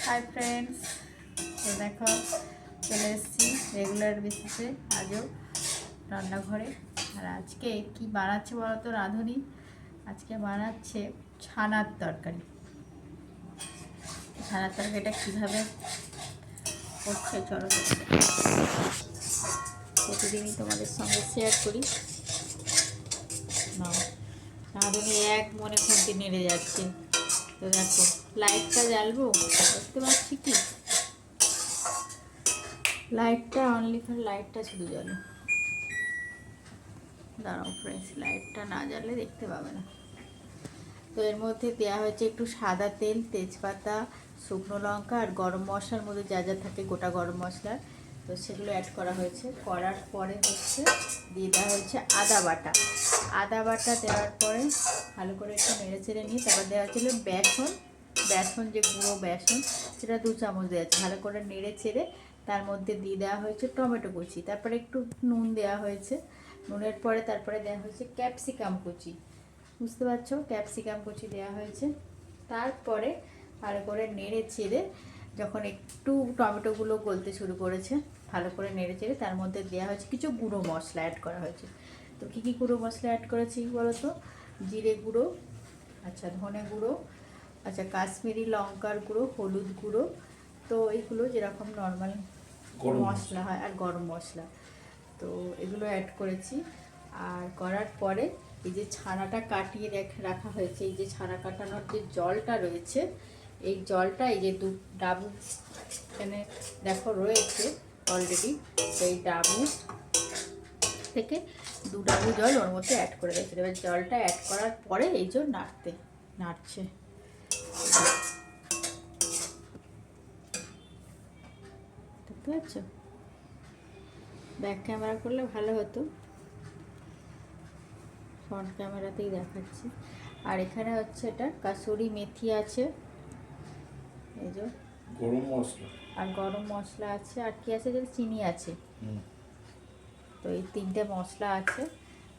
Hi friends, দেখো চলে এসেছি রেগুলার বেসিসে আজও রান্নাঘরে। আর আজকে কি বানাচ্ছে বলো তো রাঁধুনি? আজকে বানাচ্ছে ছানার তরকারি। ছানার তরকারিটা কীভাবে করছে চলো প্রতিদিনই তোমাদের সঙ্গে শেয়ার করি। না রাঁধুনি এক মনে খুঁটি নেড়ে যাচ্ছে। তো দেখো লাইটটা জ্বালবো, দেখতে পাচ্ছি কি লাইটটা অনলি ফর লাইটটা শুধু জ্বলো। দাঁড়াও ফ্রেন্ডস, লাইটটা না জ্বাললে দেখতে পাবে না। তো এর মধ্যে দেওয়া হয়েছে একটু সাদা তেল, তেজপাতা, শুকনো লঙ্কা আর গরম মশলার মধ্যে যা যা থাকে গোটা গরম মশলা, তো সেগুলো অ্যাড করা হয়েছে। করার পরে দিয়ে দেওয়া হয়েছে আদা বাটা। আদা বাটা দেওয়ার পরে ভালো করে একটু নেড়ে চেড়ে নিয়ে তারপর দেওয়া হচ্ছিল বেসন যে গুঁড়ো বেসন, সেটা 2 চামচ দেওয়া আছে। ভালো করে নেড়ে চেড়ে তার মধ্যে দিয়ে দেওয়া হয়েছে টমেটো কুচি, তারপরে একটু নুন দেওয়া হয়েছে। নুনের পরে তারপরে দেওয়া হয়েছে ক্যাপসিকাম কুচি, বুঝতে পারছো, ক্যাপসিকাম কুচি দেওয়া হয়েছে। তারপরে ভালো করে নেড়ে চেড়ে যখন একটু টমেটোগুলো গলতে শুরু করেছে, ভালো করে নেড়ে চেড়ে তার মধ্যে দেওয়া হয়েছে কিছু গুঁড়ো মশলা অ্যাড করা হয়েছে। তো কী কী গুঁড়ো মশলা অ্যাড করেছি বলো তো? জিরে গুঁড়ো, আচ্ছা ধনে গুঁড়ো, আচ্ছা কাশ্মীরি লঙ্কার গুঁড়ো, হলুদ গুঁড়ো, তো এইগুলো যেরকম নর্মাল মশলা হয়, আর গরম মশলা, তো এগুলো অ্যাড করেছি। আর করার পরে এই যে ছানাটা কাটিয়ে রাখা হয়েছে, এই যে ছানা কাটানোর যে জলটা রয়েছে, এই জলটা এই যে 2 ডাবু এখানে দেখো রয়েছে অলরেডি, এই ডাবু থেকে 2 ডাবু জল ওর মধ্যে অ্যাড করে দিয়েছে। এবার জলটা অ্যাড করার পরে এই যে নাড়ছে। দেখতে পাচ্ছ? ব্যাক ক্যামেরা করলে ভালো হতো, ফ্রন্ট ক্যামেরাতেই দেখাচ্ছি। আর এখানে হচ্ছে এটা কাসুরি মেথি আছে, এই যে গরম মশলা, আর গরম মশলা আছে, আর কি আছে যে চিনি আছে। তো এই 3টে মশলা আছে।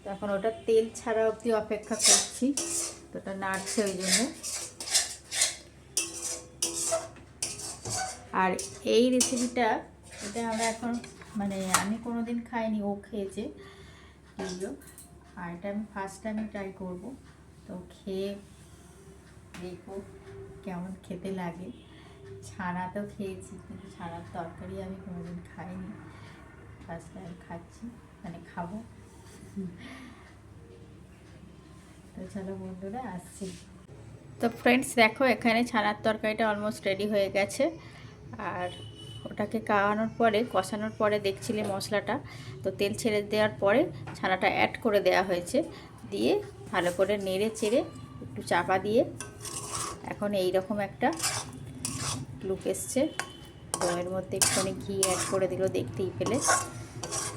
তো এখন ওটা তেল ছাড়া অবধি অপেক্ষা করছি, তো ওটা নাড়ছে ওই জন্য। আর এই রেসিপিটা এটা আমরা এখন মানে আমি কোনোদিন খাইনি, ও খেয়েছে এগুলো, আর এটা আমি ফার্স্ট টাইম ট্রাই করবো। তো খেয়ে দেখবো কেমন খেতে লাগে। ছানা তো খেয়েছি, কিন্তু ছানার তরকারি আমি কোনোদিন খাইনি, ফার্স্ট টাইম খাচ্ছি, মানে খাবো। তো চলো বন্ধুরা আসছি। তো ফ্রেন্ডস দেখো এখানে ছানার তরকারিটা অলমোস্ট রেডি হয়ে গেছে। আর ওটাকে কষানোর পরে দেখছিলে মশলাটা, তো তেল ছেড়ে দেওয়ার পরে ছানাটা অ্যাড করে দেওয়া হয়েছে, দিয়ে ভালো করে নেড়ে চেড়ে একটু চাপা দিয়ে এখন এই রকম একটা লুক এসছে। তো এর মধ্যে একটুখানি ঘি অ্যাড করে দিল দেখতেই পেলে।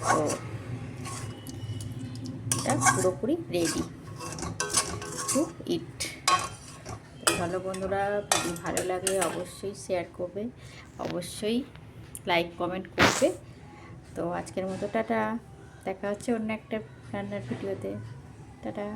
তো এটা পুরোপুরি রেডি টু ইট। ভালো বন্ধুরা, যদি ভালো লাগে অবশ্যই শেয়ার করবে, অবশ্যই লাইক কমেন্ট করবে। তো আজকের মতো টাটা, দেখা হচ্ছে অন্য একটা রান্নার ভিডিওতে। টাটা।